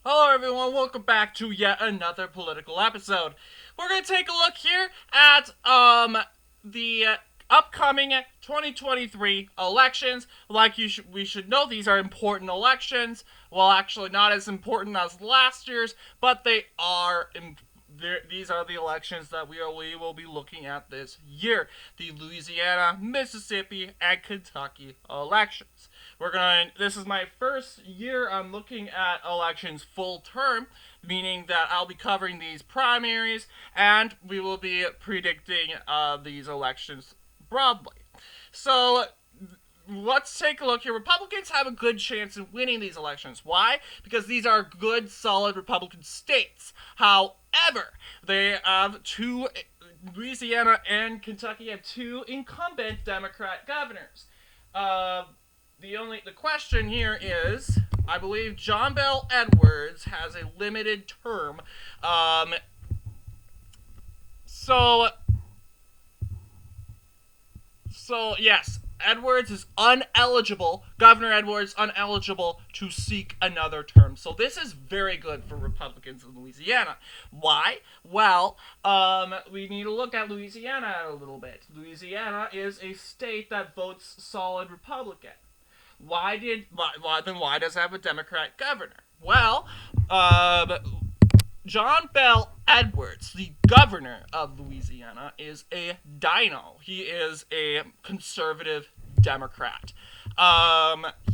Hello, everyone. Welcome back to yet another political episode. We're gonna take a look here at the upcoming 2023 elections. We should know, these are important elections. Well, actually, not as important as last year's, but they are. These are the elections that we will be looking at this year: the Louisiana, Mississippi, and Kentucky elections. This is my first year I'm looking at elections full term, meaning that I'll be covering these primaries and we will be predicting these elections broadly. So let's take a look here. Republicans have a good chance of winning these elections. Why? Because these are good, solid Republican states. However, they have two. Louisiana and Kentucky have two incumbent Democrat governors. Uh, the question here is, I believe John Bell Edwards has a limited term. Um, so yes, Edwards is uneligible. Governor Edwards uneligible to seek another term. So this is very good for Republicans in Louisiana. Why? Well, we need to look at Louisiana a little bit. Louisiana is a state that votes solid Republican. Why does it have a Democrat governor? Well, John Bell Edwards, the governor of Louisiana, is a dino. He is a conservative Democrat.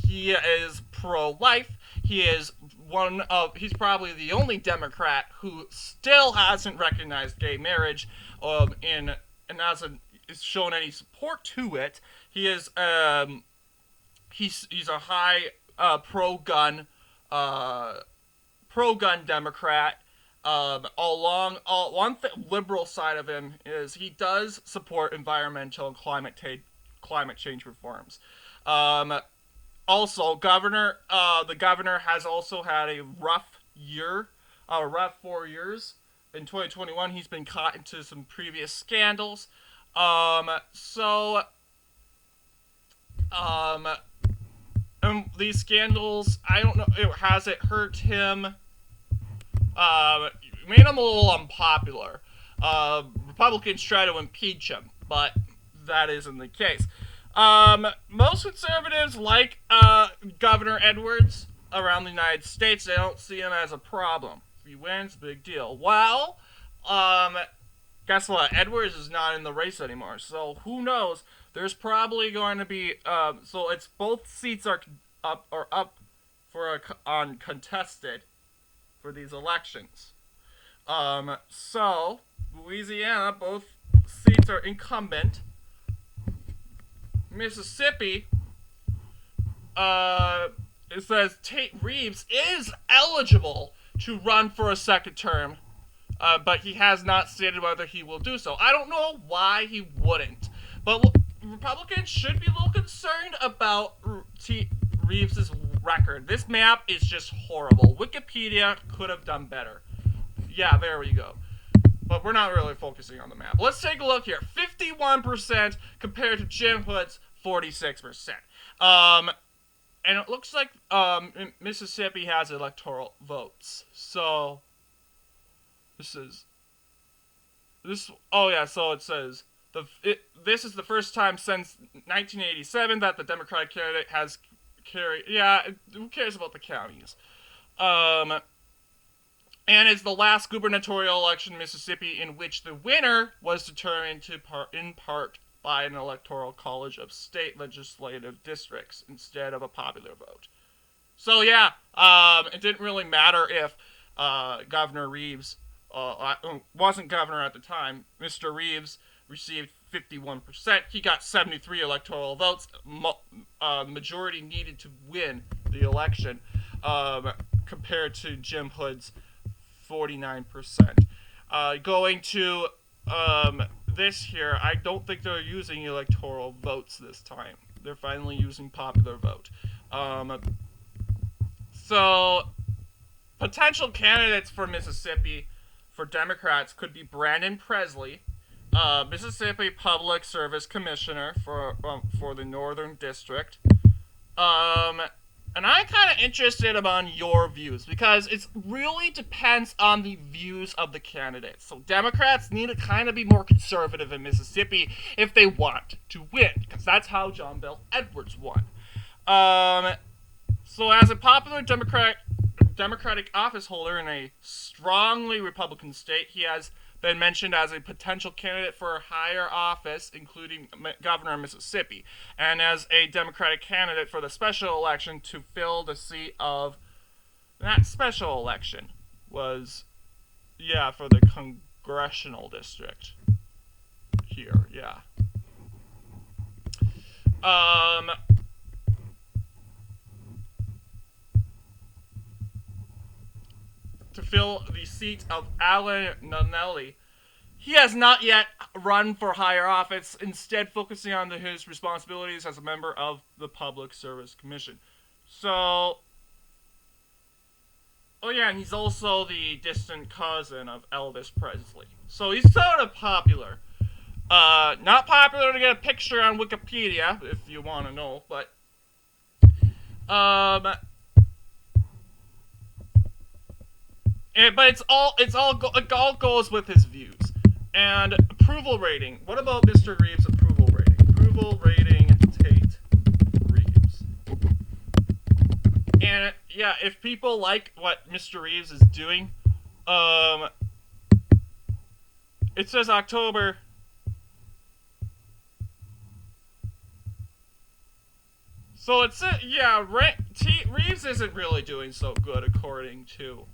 He is pro-life. He's probably the only Democrat who still hasn't recognized gay marriage, and hasn't shown any support to it. He's a high uh, pro gun Democrat. One liberal side of him is he does support environmental and climate change reforms. Um, Also, the governor has also had a rough 4 years. In 2021, he's been caught into some previous scandals. So um, these scandals, I don't know, has it hurt him? Made him a little unpopular. Republicans try to impeach him, but that isn't the case. Most conservatives like Governor Edwards around the United States. They don't see him as a problem. If he wins, big deal. Well, guess what? Edwards is not in the race anymore. So who knows? There's probably going to be. So it's both seats are up for uncontested for these elections. So Louisiana, both seats are incumbent. Mississippi, it says Tate Reeves is eligible to run for a second term, but he has not stated whether he will do so. I don't know why he wouldn't, but Republicans should be a little concerned about Reeves' record. This map is just horrible. Wikipedia could have done better. Yeah, there we go. But we're not really focusing on the map. Let's take a look here. 51% compared to Jim Hood's 46%. And it looks like Mississippi has electoral votes. So this is this. Oh yeah. So it says this is the first time since 1987 that the Democratic candidate has carried. Yeah. Who cares about the counties? Um, and it's the last gubernatorial election in Mississippi in which the winner was determined in part by an electoral college of state legislative districts instead of a popular vote. So yeah, it didn't really matter if Governor Reeves wasn't governor at the time. Mr. Reeves received 51%. He got 73 electoral votes, majority needed to win the election, compared to Jim Hood's 49%. Going to this here, I don't think they're using electoral votes this time. They're finally using popular vote. So, potential candidates for Mississippi for Democrats could be Brandon Presley, Mississippi Public Service Commissioner for the Northern District, um, And I'm kind of interested about your views because it really depends on the views of the candidates. So Democrats need to kind of be more conservative in Mississippi if they want to win, because that's how John Bel Edwards won. So as a popular Democratic office holder in a strongly Republican state, he has been mentioned as a potential candidate for a higher office, including governor of Mississippi, and as a Democratic candidate for the special election to fill the seat of that special election was, for the congressional district here, to fill the seat of Alan Nunelli. He has not yet run for higher office, instead focusing on his responsibilities as a member of the Public Service Commission. So, and he's also the distant cousin of Elvis Presley. So he's sort of popular. Not popular to get a picture on Wikipedia, if you want to know, but it all goes with his views. And approval rating. What about Mr. Reeves' approval rating? Approval rating, Tate Reeves. And if people like what Mr. Reeves is doing, it says October. So it's Reeves isn't really doing so good according to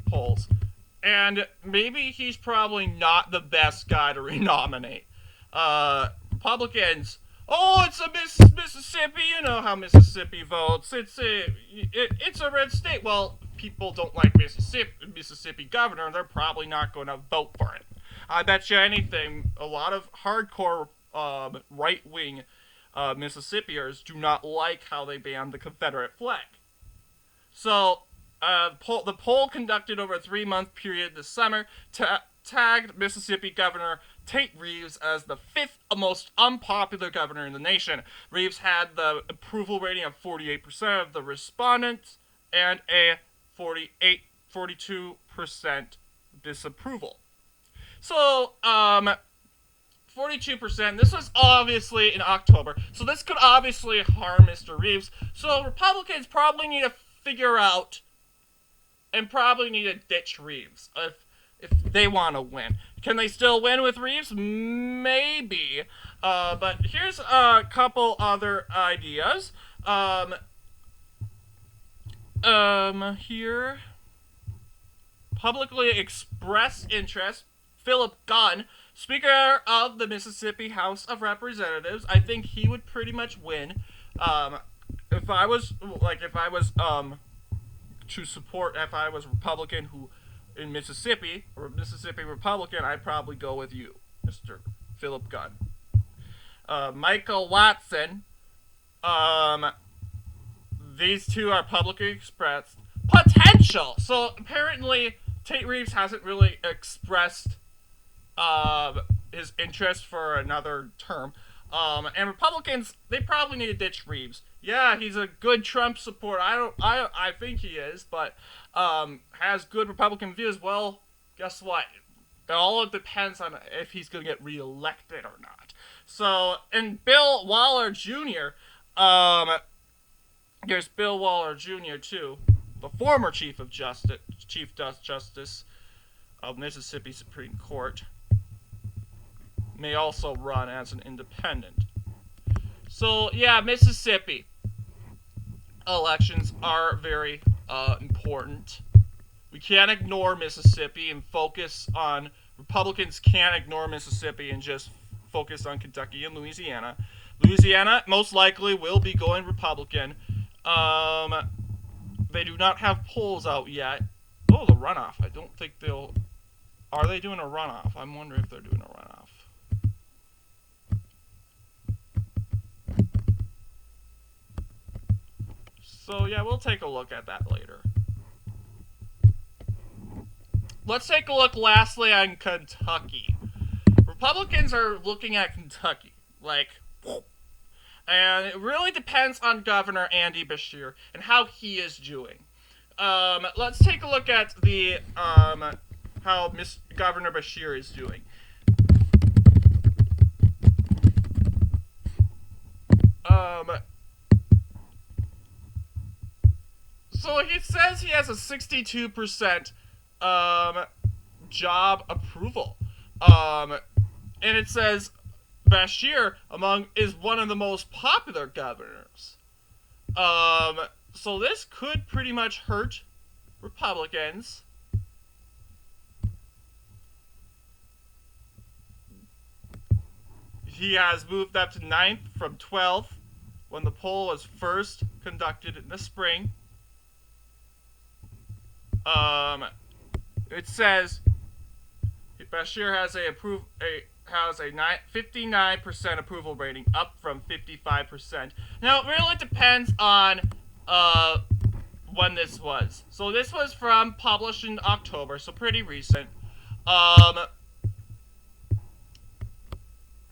polls. And maybe he's probably not the best guy to renominate. Republicans, it's a Mississippi, you know how Mississippi votes. It's a red state. Well, people don't like Mississippi governor. They're probably not going to vote for it. I bet you anything, a lot of hardcore right-wing Mississippians do not like how they banned the Confederate flag. So, the poll conducted over a 3-month period this summer tagged Mississippi Governor Tate Reeves as the 5th most unpopular governor in the nation. Reeves had the approval rating of 48% of the respondents and a 42% disapproval. So, 42%, this was obviously in October, so this could obviously harm Mr. Reeves. So Republicans probably need to figure out and probably need to ditch Reeves if they want to win. Can they still win with Reeves? Maybe. But here's a couple other ideas. Here. Publicly expressed interest. Philip Gunn, Speaker of the Mississippi House of Representatives. I think he would pretty much win. If I was Republican in Mississippi, or Mississippi Republican, I'd probably go with you, Mr. Philip Gunn. Michael Watson, these two are publicly expressed potential. So apparently Tate Reeves hasn't really expressed his interest for another term. And Republicans, they probably need to ditch Reeves. Yeah, he's a good Trump supporter. I think he is, but has good Republican views. Well, guess what? It all depends on if he's going to get reelected or not. So, and Bill Waller Jr., there's Bill Waller Jr. too, the former Chief Justice of Mississippi Supreme Court, may also run as an independent. So, Mississippi elections are very important. We can't ignore Mississippi and focus on... Republicans can't ignore Mississippi and just focus on Kentucky and Louisiana. Louisiana most likely will be going Republican. They do not have polls out yet. Oh, the runoff. I don't think they'll... Are they doing a runoff? I'm wondering if they're doing a runoff. So, we'll take a look at that later. Let's take a look lastly on Kentucky. Republicans are looking at Kentucky. And it really depends on Governor Andy Bashir and how he is doing. Let's take a look at the how Governor Bashir is doing. So he says he has a 62% job approval. And it says Bashir is one of the most popular governors. So this could pretty much hurt Republicans. He has moved up to 9th from 12th when the poll was first conducted in the spring. It says Bashir has a 59% approval rating, up from 55%. Now it really depends on when this was. So this was published in October, so pretty recent.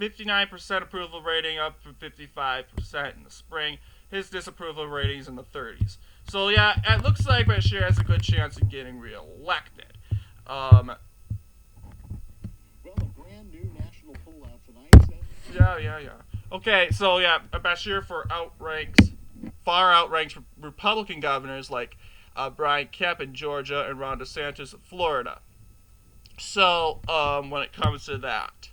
59% approval rating, up from 55% in the spring. His disapproval rating's in the 30s. So yeah, it looks like Bashir has a good chance of getting reelected. Well, a brand new national poll out tonight says... Yeah. Okay, so yeah, Bashir far outranks Republican governors like Brian Kemp in Georgia and Ron DeSantis in Florida. So, when it comes to that.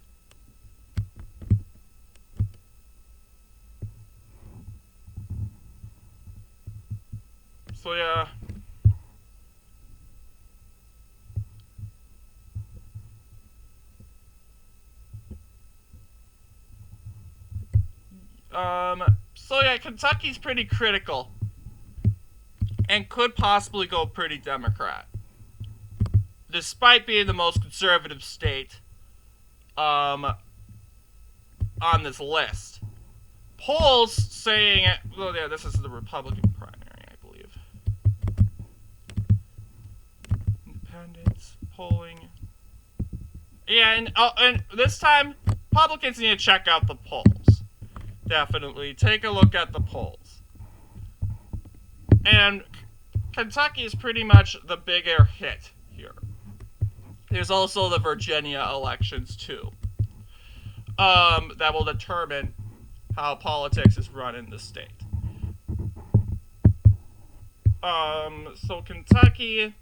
So yeah. So yeah, Kentucky's pretty critical. And could possibly go pretty Democrat. Despite being the most conservative state on this list. Polls saying, well, yeah, this is the Republican primary, I believe. Independents, polling. Yeah, and this time, Republicans need to check out the polls. Definitely. Take a look at the polls. And Kentucky is pretty much the bigger hit here. There's also the Virginia elections, too. That will determine how politics is run in the state. So Kentucky,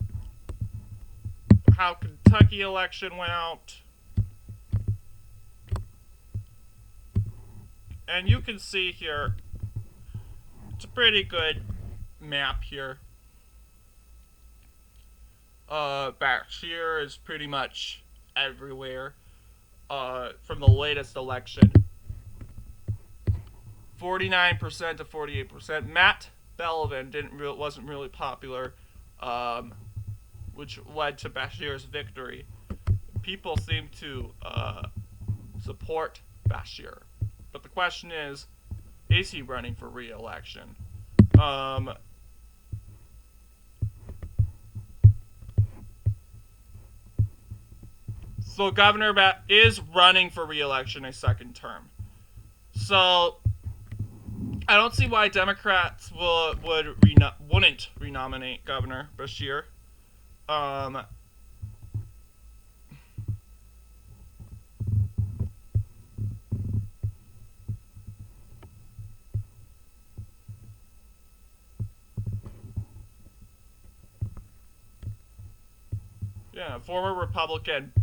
how Kentucky election went out. And you can see here, it's a pretty good map here. Bashir is pretty much everywhere, from the latest election. 49% to 48%. Matt Bellevin wasn't really popular, which led to Bashir's victory. People seem to support Bashir, but the question is he running for re-election? So Governor is running for re-election a second term. So I don't see why Democrats wouldn't renominate Governor Bashir. Yeah, former Republican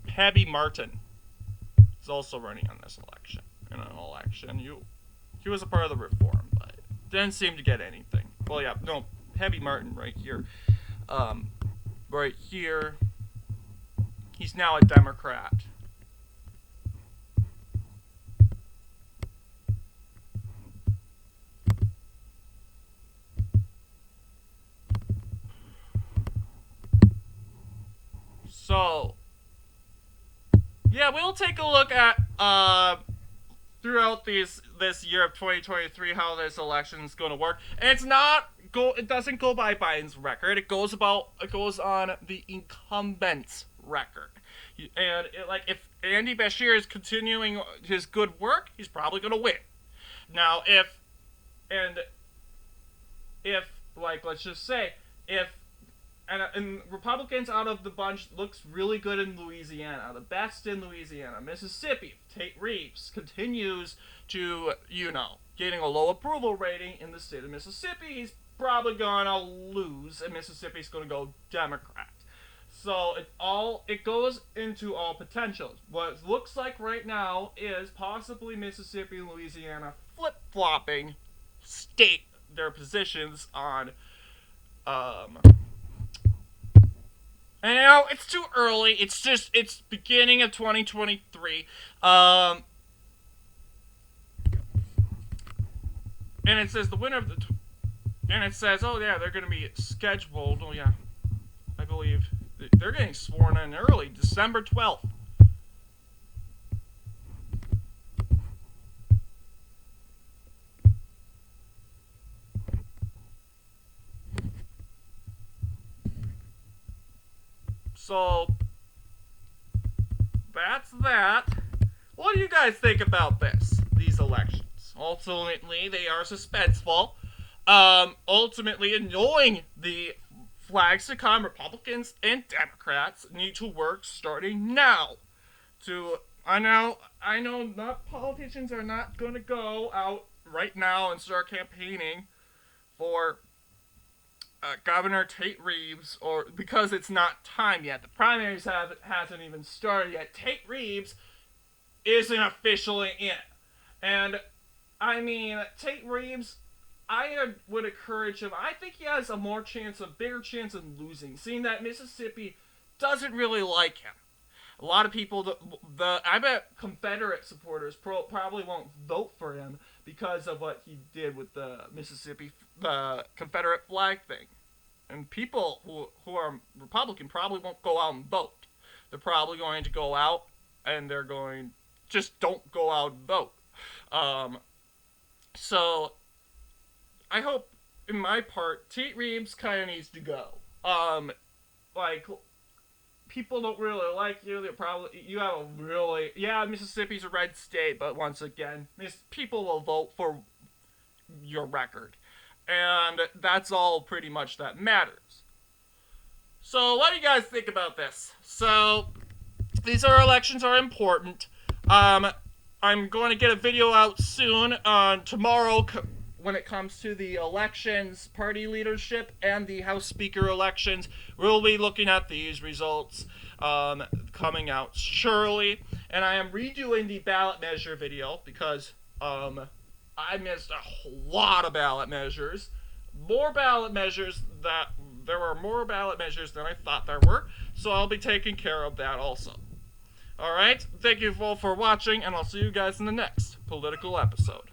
Pebby Martin is also running on this election. In an election, he was a part of the reform, but didn't seem to get anything. Well, yeah, no, Pebby Martin right here. Right here. He's now a Democrat. So, yeah, we'll take a look at throughout this year of 2023 how this election is going to work. And it doesn't go by Biden's record. It goes on the incumbent's record. And if Andy Bashir is continuing his good work, he's probably going to win. Now, if like, let's just say, if and Republicans out of the bunch looks really good in Louisiana, the best in Louisiana. Mississippi, Tate Reeves continues to, getting a low approval rating in the state of Mississippi. He's probably gonna lose, and Mississippi's gonna go Democrat. So it goes into all potentials. What it looks like right now is possibly Mississippi and Louisiana flip-flopping state their positions on and it's too early. It's beginning of 2023. And it says the winner of and it says, oh yeah, they're going to be scheduled. Oh yeah, I believe they're getting sworn in early, December 12th. So, that's that. What do you guys think about these elections? Ultimately, they are suspenseful. Ultimately, annoying the flags to come, Republicans and Democrats need to work starting now. I know, not politicians are not going to go out right now and start campaigning for Governor Tate Reeves, or because it's not time yet. The primaries hasn't even started yet. Tate Reeves isn't officially in. And, I mean, Tate Reeves, I would encourage him. I think he has a bigger chance of losing, seeing that Mississippi doesn't really like him. A lot of people, I bet Confederate supporters probably won't vote for him because of what he did with the the Confederate flag thing. And people who are Republican probably won't go out and vote. They're probably going to go out and they're going, just don't go out and vote. So, I hope, in my part, Tate Reeves kind of needs to go. People don't really like you. Mississippi's a red state, but once again, people will vote for your record. And that's all pretty much that matters. So, what do you guys think about this? So, elections are important. I'm going to get a video out soon on tomorrow when it comes to the elections, party leadership, and the House Speaker elections. We'll be looking at these results coming out shortly. And I am redoing the ballot measure video because I missed a lot of ballot measures. There were more ballot measures than I thought there were. So I'll be taking care of that also. Alright, thank you all for watching, and I'll see you guys in the next political episode.